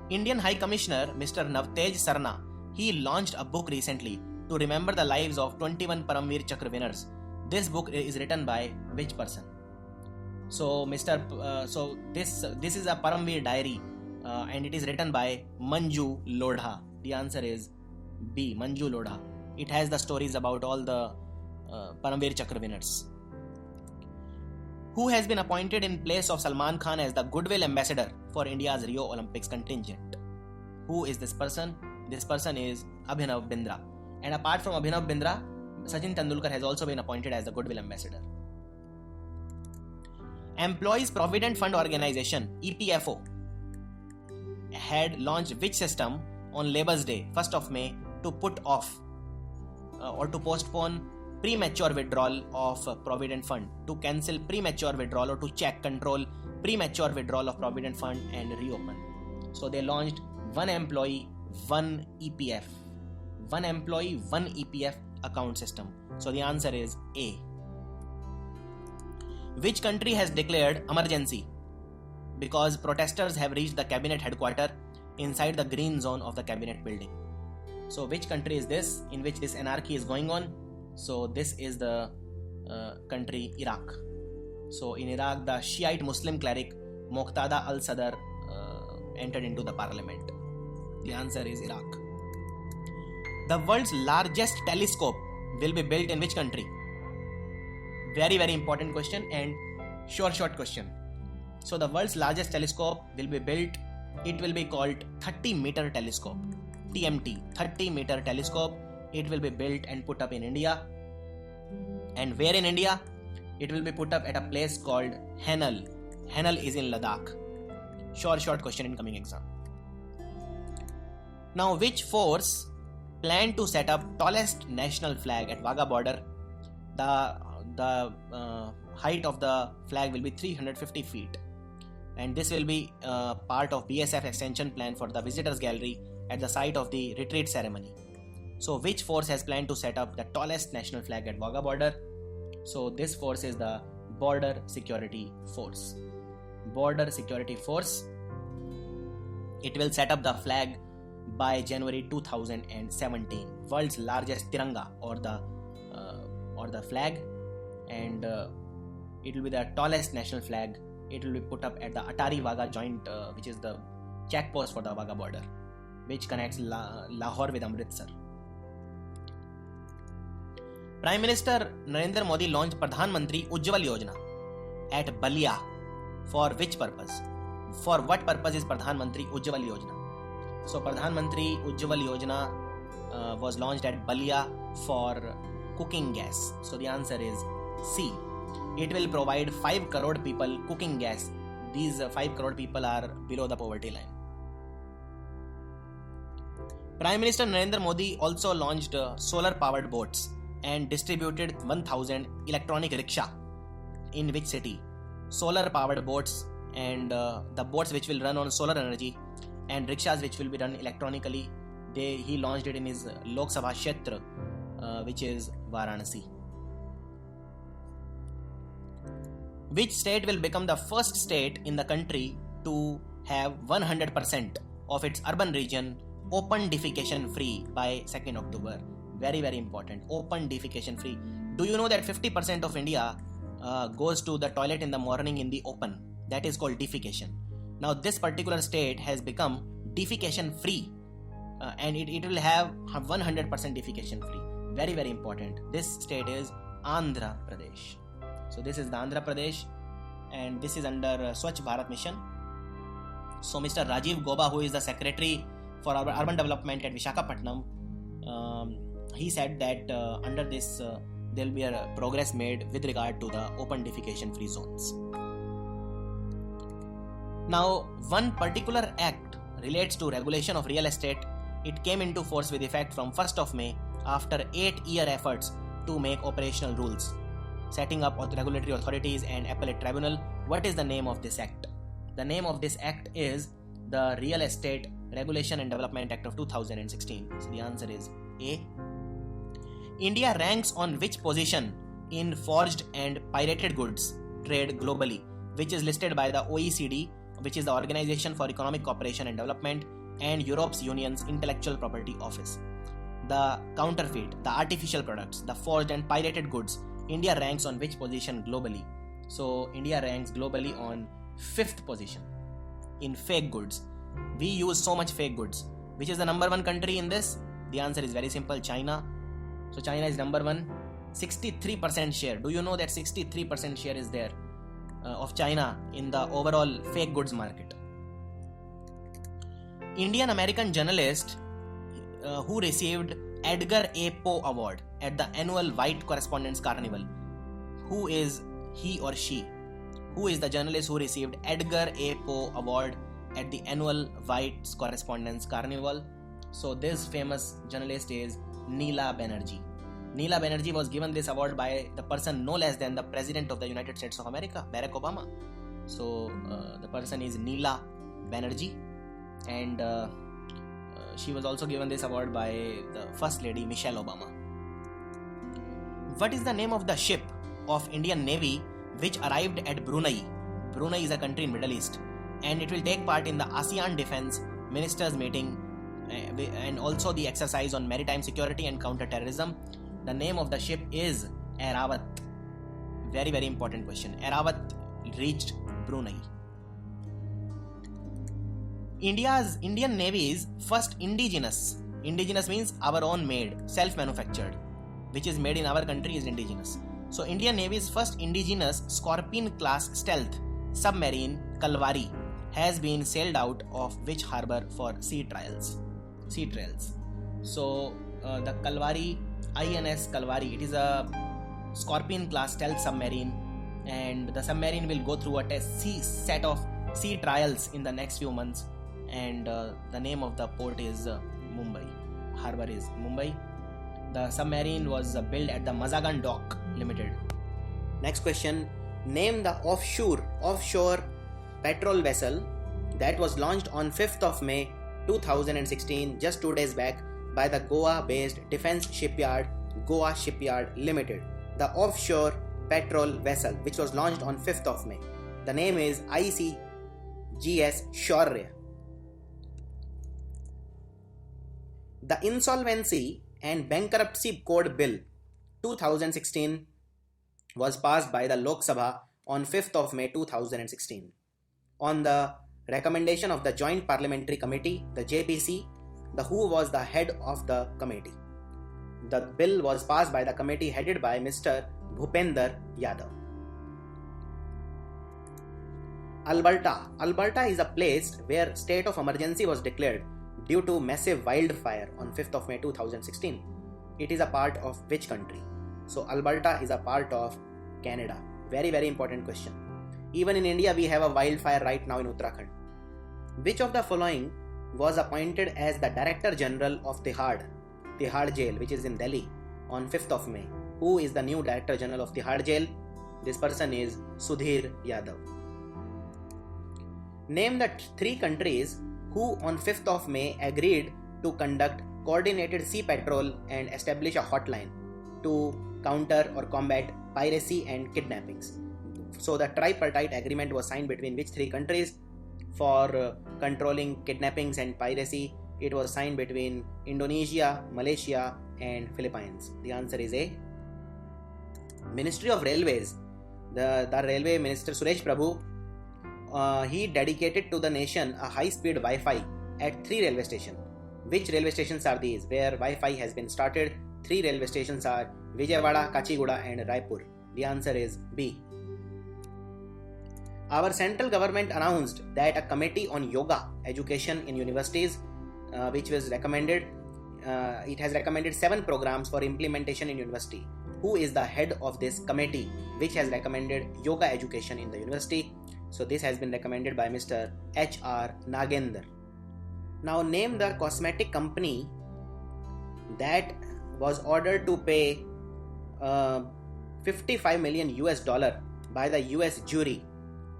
Indian High Commissioner Mr. Navtej Sarna, he launched a book recently to remember the lives of 21 Paramveer Chakra winners. This book is written by which person? So this is a Paramveer diary and it is written by Manju Lodha. The answer is B, Manju Lodha. It has the stories about all the Paramveer Chakra winners. Who has been appointed in place of Salman Khan as the Goodwill Ambassador for India's Rio Olympics contingent? Who is this person? This person is Abhinav Bindra. And apart from Abhinav Bindra, Sachin Tendulkar has also been appointed as the Goodwill Ambassador. Employees Provident Fund Organization, EPFO, had launched which system on Labour's Day, 1st of May, to put off or to postpone premature withdrawal of Provident Fund, to cancel premature withdrawal or to check, control premature withdrawal of Provident Fund and reopen. So they launched one employee, one EPF. One employee, one EPF account system. So the answer is A. Which country has declared emergency? Because protesters have reached the cabinet headquarters inside the green zone of the cabinet building. So which country is this in which this anarchy is going on? So this is the country Iraq. So in Iraq, the Shiite Muslim cleric Muqtada al-Sadr entered into the parliament. The answer is Iraq. The world's largest telescope will be built in which country? Very, very important question and short question. So the world's largest telescope will be built. It will be called 30-meter telescope. TMT, 30-meter telescope. It will be built and put up in India. And where in India? It will be put up at a place called Henal. Henal is in Ladakh. Short question in coming exam. Now, which force plan to set up tallest national flag at Wagah border. The height of the flag will be 350 feet, and this will be part of BSF extension plan for the visitors gallery at the site of the retreat ceremony. So which force has planned to set up the tallest national flag at Wagah border? So this force is the Border Security Force. Border Security Force. It will set up the flag by January 2017. World's largest tiranga or the flag, and it will be the tallest national flag. It will be put up at the Atari Wagah joint, which is the check post for the Wagah border, which connects Lahore with Amritsar. Prime Minister Narendra Modi launched Pradhan Mantri Ujjwal Yojana at Balia. For which purpose? For what purpose is Pradhan Mantri Ujjwal Yojana? So Pradhan Mantri Ujjwal Yojana was launched at Balia for cooking gas. So the answer is C. It will provide 5 crore people cooking gas. These 5 crore people are below the poverty line. Prime Minister Narendra Modi also launched solar powered boats and distributed 1000 electronic rickshaw. In which city? Solar powered boats and the boats which will run on solar energy and rickshaws which will be run electronically. He launched it in his Lok Sabha Kshetra, which is Varanasi. Which state will become the first state in the country to have 100% of its urban region open defecation free by 2nd October? Very, very important. Open defecation free. Do you know that 50% of India goes to the toilet in the morning in the open? That is called defecation. Now this particular state has become defecation free, and it will have 100% defecation free. Very, very important. This state is Andhra Pradesh. So this is the Andhra Pradesh, and this is under Swachh Bharat Mission. So Mr. Rajiv Goba, who is the Secretary for Urban Development at Visakhapatnam, he said that under this there will be a progress made with regard to the open defecation free zones. Now, one particular act relates to regulation of real estate. It came into force with effect from 1st of May after 8-year efforts to make operational rules, setting up regulatory authorities and appellate tribunal. What is the name of this act? The name of this act is the Real Estate Regulation and Development Act of 2016. So the answer is A. India ranks on which position in forged and pirated goods trade globally, which is listed by the OECD, which is the Organization for Economic Cooperation and Development, and Europe's Union's Intellectual Property Office. The counterfeit, the artificial products, the forged and pirated goods, India ranks on which position globally? So India ranks globally on 5th position in fake goods. We use so much fake goods. Which is the number 1 country in this? The answer is very simple, China. So China is number 1, 63% share. Do you know that 63% share is there of China in the overall fake goods market? Indian American journalist who received Edgar A. Poe Award at the annual White Correspondents Carnival. Who is he or she? Who is the journalist who received Edgar A. Poe Award at the annual White Correspondents Carnival? So this famous journalist is Neela Banerjee. Neela Banerjee was given this award by the person no less than the President of the United States of America, Barack Obama. So the person is Neela Banerjee, and she was also given this award by the First Lady Michelle Obama. What is the name of the ship of Indian Navy which arrived at Brunei? Brunei is a country in Middle East, and it will take part in the ASEAN Defense Ministers meeting and also the exercise on maritime security and counter-terrorism. The name of the ship is Airawat. Very, very important question. Airawat reached Brunei. Indian Navy's first indigenous means our own made, self-manufactured, which is made in our country is indigenous. So Indian Navy's first indigenous Scorpion class stealth submarine Kalvari has been sailed out of which harbour for sea trials? So the Kalvari, INS Kalvari, it is a Scorpion class stealth submarine, and the submarine will go through a set of sea trials in the next few months, and the name of the port is Mumbai, harbor is Mumbai. The submarine was built at the Mazagan Dock Limited. Next question. Name the offshore petrol vessel that was launched on 5th of May 2016, just 2 days back, by the Goa-based defense shipyard Goa Shipyard Limited. The offshore petrol vessel which was launched on 5th of May. The name is ICGS Shaurya. The Insolvency and Bankruptcy Code Bill 2016 was passed by the Lok Sabha on 5th of May 2016. On the recommendation of the Joint Parliamentary Committee, the JPC, who was the head of the committee. The bill was passed by the committee headed by Mr. Bhupender Yadav. Alberta is a place where state of emergency was declared due to massive wildfire on 5th of May 2016. It is a part of which country? So Alberta is a part of Canada. Very, very important question. Even in India, we have a wildfire right now in Uttarakhand. Which of the following was appointed as the Director General of Tihar Jail, which is in Delhi, on 5th of May? Who is the new Director General of Tihar Jail? This person is Sudhir Yadav. Name the 3 countries who on 5th of May agreed to conduct coordinated sea patrol and establish a hotline to counter or combat piracy and kidnappings. So the tripartite agreement was signed between which 3 countries for controlling kidnappings and piracy? It was signed between Indonesia, Malaysia and Philippines. The answer is A. Ministry of Railways, the Railway Minister Suresh Prabhu, he dedicated to the nation a high-speed Wi-Fi at 3 railway stations. Which railway stations are these where Wi-Fi has been started? 3 railway stations are Vijayawada, Kachiguda and Raipur. The answer is B. Our central government announced that a committee on yoga education in universities, which was recommended, it has recommended 7 programs for implementation in university. Who is the head of this committee which has recommended yoga education in the university? So this has been recommended by Mr. H.R. Nagender. Now name the cosmetic company that was ordered to pay $55 million by the US jury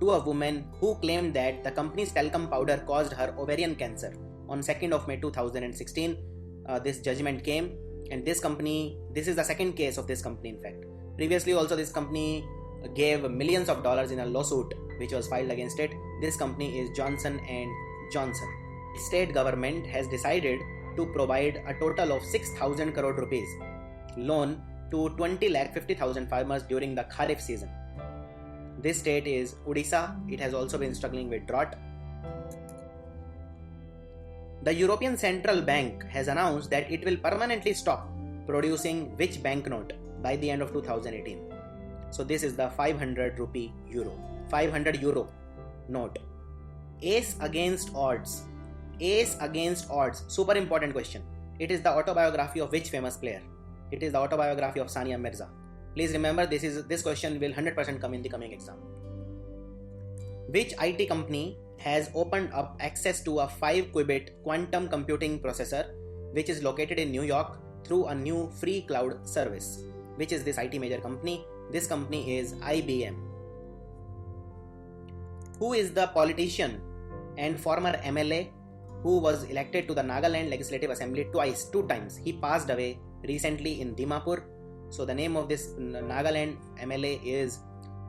to a woman who claimed that the company's talcum powder caused her ovarian cancer. On 2nd of May 2016, this judgment came, and this is the second case of this company in fact. Previously also this company gave millions of dollars in a lawsuit which was filed against it. This company is Johnson & Johnson. State government has decided to provide a total of 6,000 crore rupees loan to 20,50,000 farmers during the Kharif season. This state is Odisha. It has also been struggling with drought. The European Central Bank has announced that it will permanently stop producing which banknote by the end of 2018. So this is the 500 euro note. Ace Against Odds. Super important question. It is the autobiography of which famous player? It is the autobiography of Sania Mirza. Please remember, this question will 100% come in the coming exam. Which IT company has opened up access to a 5-qubit quantum computing processor which is located in New York through a new free cloud service? Which is this IT major company? This company is IBM. Who is the politician and former MLA who was elected to the Nagaland Legislative Assembly two times? He passed away recently in Dimapur. So the name of this Nagaland MLA is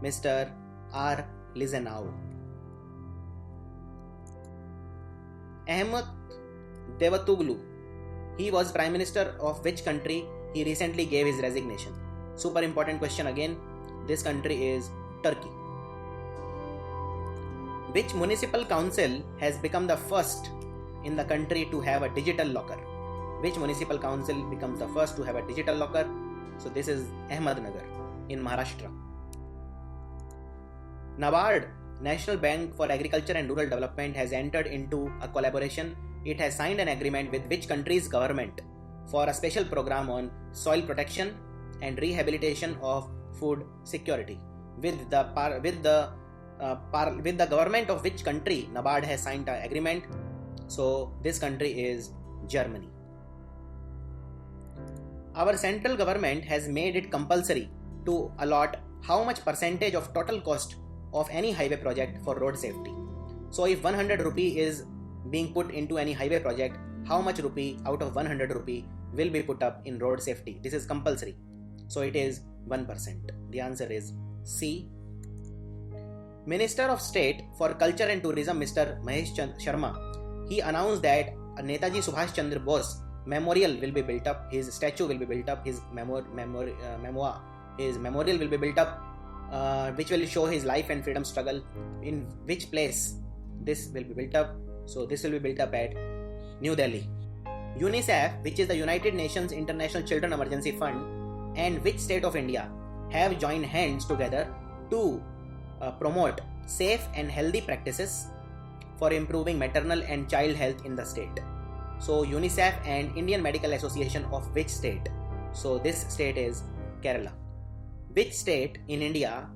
Mr. R. Lizenau. Ahmed Devatuglu, he was Prime Minister of which country? He recently gave his resignation. Super important question again. This country is Turkey. Which municipal council has become the first in the country to have a digital locker? Which municipal council becomes the first to have a digital locker? So this is Ahmednagar in Maharashtra. NABARD, National Bank for Agriculture and Rural Development, has entered into a collaboration. It has signed an agreement with which country's government for a special program on soil protection and rehabilitation of food security. With the government of which country NABARD has signed an agreement? So this country is Germany. Our central government has made it compulsory to allot how much percentage of total cost of any highway project for road safety. So if 100 rupee is being put into any highway project, how much rupee out of 100 rupee will be put up in road safety? This is compulsory. So it is 1%. The answer is C. Minister of State for Culture and Tourism, Mr. Mahesh Sharma, he announced that Netaji Subhash Chandra Bose memorial will be built up, his statue will be built up, his memorial will be built up, which will show his life and freedom struggle. In which place this will be built up? So this will be built up at New Delhi. UNICEF, which is the United Nations International Children Emergency Fund, and which state of India have joined hands together to promote safe and healthy practices for improving maternal and child health in the state. So UNICEF and Indian Medical Association of which state? So this state is Kerala. Which state in India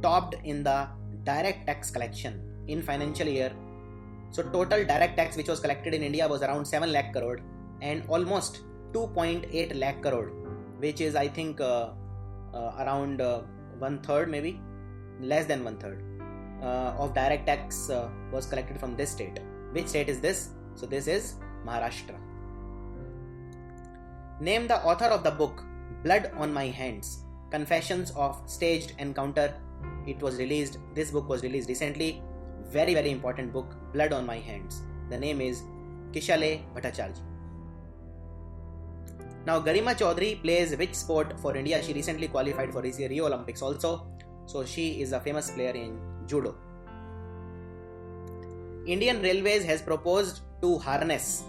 topped in the direct tax collection in financial year? So total direct tax which was collected in India was around 7 lakh crore and almost 2.8 lakh crore, which is I think around one third, maybe less than one third of direct tax was collected from this state. Which state is this? So this is Maharashtra. Name the author of the book Blood on My Hands, Confessions of Staged Encounter. It was released, this book was released recently. Very, very important book, Blood on My Hands. The name is Kishale Bhattacharya. Now Garima Chaudhary plays which sport for India? She recently qualified for Rio Olympics also. So she is a famous player in judo. Indian Railways has proposed to harness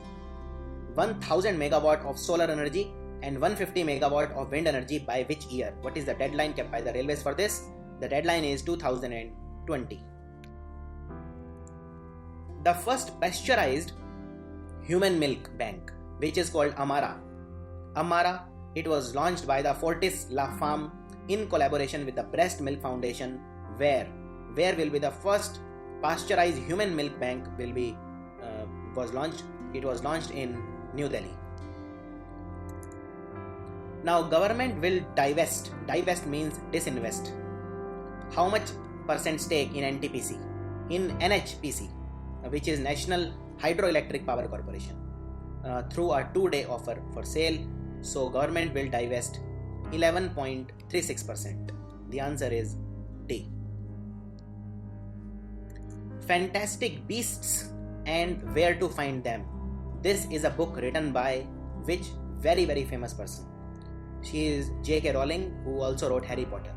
1000 megawatt of solar energy and 150 megawatt of wind energy by which year? What is the deadline kept by the railways for this? The deadline is 2020. The first pasteurized human milk bank, which is called Amara. Amara, it was launched by the Fortis La Femme in collaboration with the Breast Milk Foundation. Where will be the first pasteurized human milk bank was launched? It was launched in New Delhi. Now government will divest. Divest means disinvest. How much percent stake in NTPC? In NHPC, which is National Hydroelectric Power Corporation, through a 2-day offer for sale. So government will divest 11.36%. The answer is D. Fantastic Beasts and Where to Find Them. This is a book written by which very, very famous person? She is J.K. Rowling, who also wrote Harry Potter.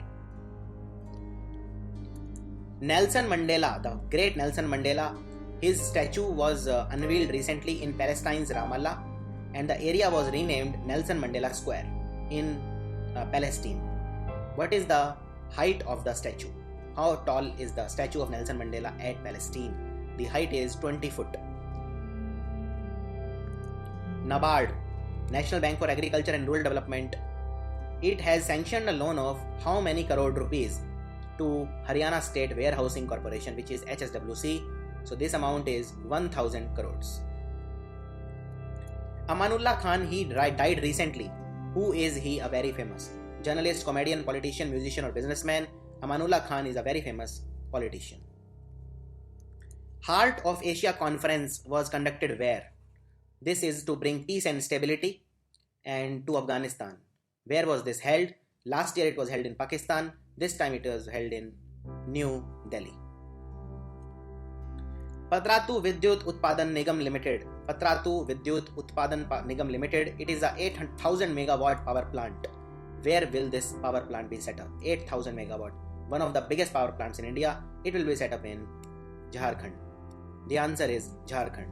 Nelson Mandela, the great Nelson Mandela, his statue was unveiled recently in Palestine's Ramallah, and the area was renamed Nelson Mandela Square in Palestine. What is the height of the statue? How tall is the statue of Nelson Mandela at Palestine? The height is 20 foot. NABARD, National Bank for Agriculture and Rural Development, it has sanctioned a loan of how many crore rupees to Haryana State Warehousing Corporation, which is HSWC. So this amount is 1000 crores. Amanullah Khan, he died recently. Who is he? A very famous journalist, comedian, politician, musician or businessman. Amanullah Khan is a very famous politician. Heart of Asia Conference was conducted where? This is to bring peace and stability and to Afghanistan. Where was this held? Last year it was held in Pakistan. This time it was held in New Delhi. Patratu Vidyut Utpadan Nigam Limited. Patratu Vidyut Utpadan Nigam Limited. It is a 8,000 megawatt power plant. Where will this power plant be set up? 8,000 megawatt. One of the biggest power plants in India. It will be set up in Jharkhand. The answer is Jharkhand.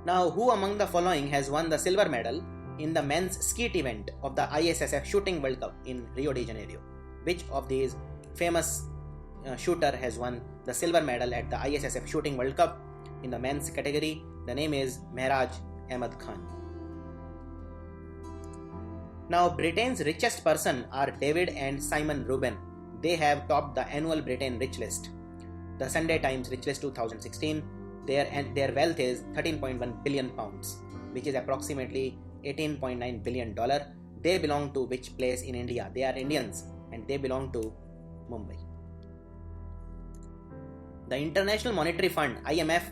Now, who among the following has won the silver medal in the men's skeet event of the ISSF Shooting World Cup in Rio de Janeiro? Which of these famous shooter has won the silver medal at the ISSF Shooting World Cup in the men's category? The name is Mehraj Ahmed Khan. Now, Britain's richest person are David and Simon Rubin. They have topped the annual Britain Rich List, the Sunday Times Rich List 2016. Their wealth is 13.1 billion pounds, which is approximately $18.9 billion. They belong to which place in India? They are Indians and they belong to Mumbai. The International Monetary Fund (IMF)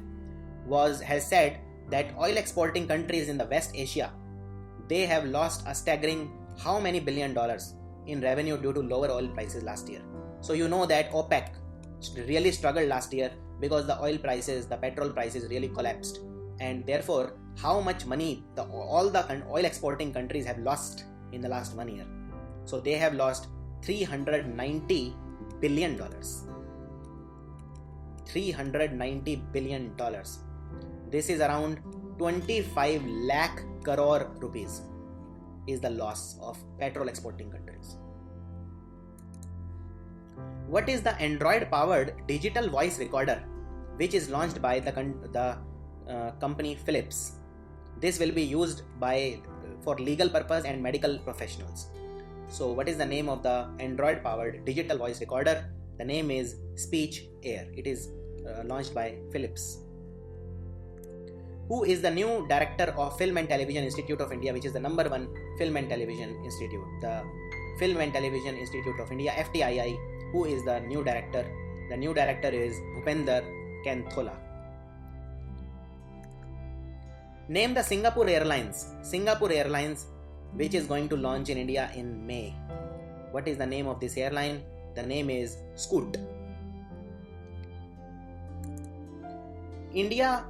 has said that oil exporting countries in the West Asia, they have lost a staggering how many $billion in revenue due to lower oil prices last year. So you know that OPEC really struggled last year because the oil prices, the petrol prices really collapsed, and therefore how much money all the oil exporting countries have lost in the last 1 year. So they have lost $390 billion. $390 billion. This is around 25 lakh crore rupees is the loss of petrol exporting countries. What is the Android powered digital voice recorder which is launched by the company Philips? This will be used for legal purpose and medical professionals. So what is the name of the Android powered digital voice recorder? The name is Speech Air. It is launched by Philips. Who is the new director of Film and Television Institute of India, which is the #1 film and television institute? The Film and Television Institute of India, FTII. Who is the new director? The new director is Bhupender Kanthola. Name the Singapore Airlines. Singapore Airlines, which is going to launch in India in May. What is the name of this airline? The name is Scoot. India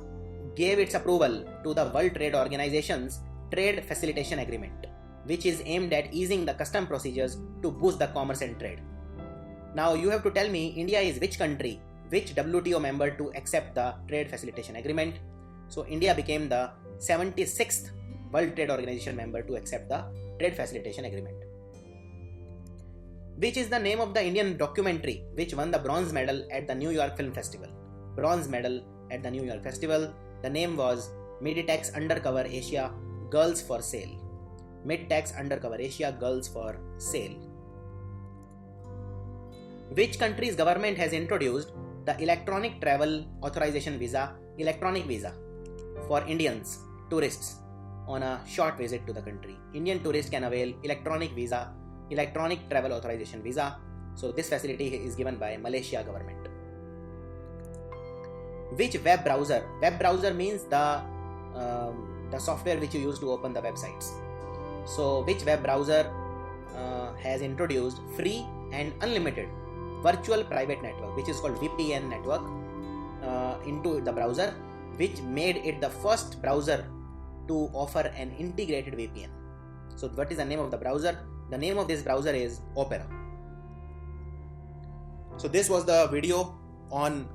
gave its approval to the World Trade Organization's Trade Facilitation Agreement, which is aimed at easing the custom procedures to boost the commerce and trade. Now you have to tell me, India is which country, which WTO member to accept the Trade Facilitation Agreement? So India became the 76th World Trade Organization member to accept the Trade Facilitation Agreement. Which is the name of the Indian documentary which won the bronze medal at the New York Film Festival? Bronze medal at the New York Festival. The name was Midtex Undercover Asia Girls for Sale. Midtex Undercover Asia Girls for Sale. Which country's government has introduced the electronic travel authorization visa, electronic visa, for Indians, tourists on a short visit to the country? Indian tourists can avail electronic visa, electronic travel authorization visa. So this facility is given by Malaysia government. Which web browser? Web browser means the software which you use to open the websites. So which web browser has introduced free and unlimited virtual private network, which is called VPN network, into the browser, which made it the first browser to offer an integrated VPN. So what is the name of the browser? The name of this browser is Opera. So this was the video on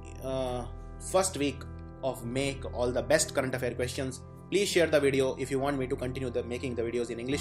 first week of May, all the best current affair questions. Please share the video if you want me to continue making the videos in English.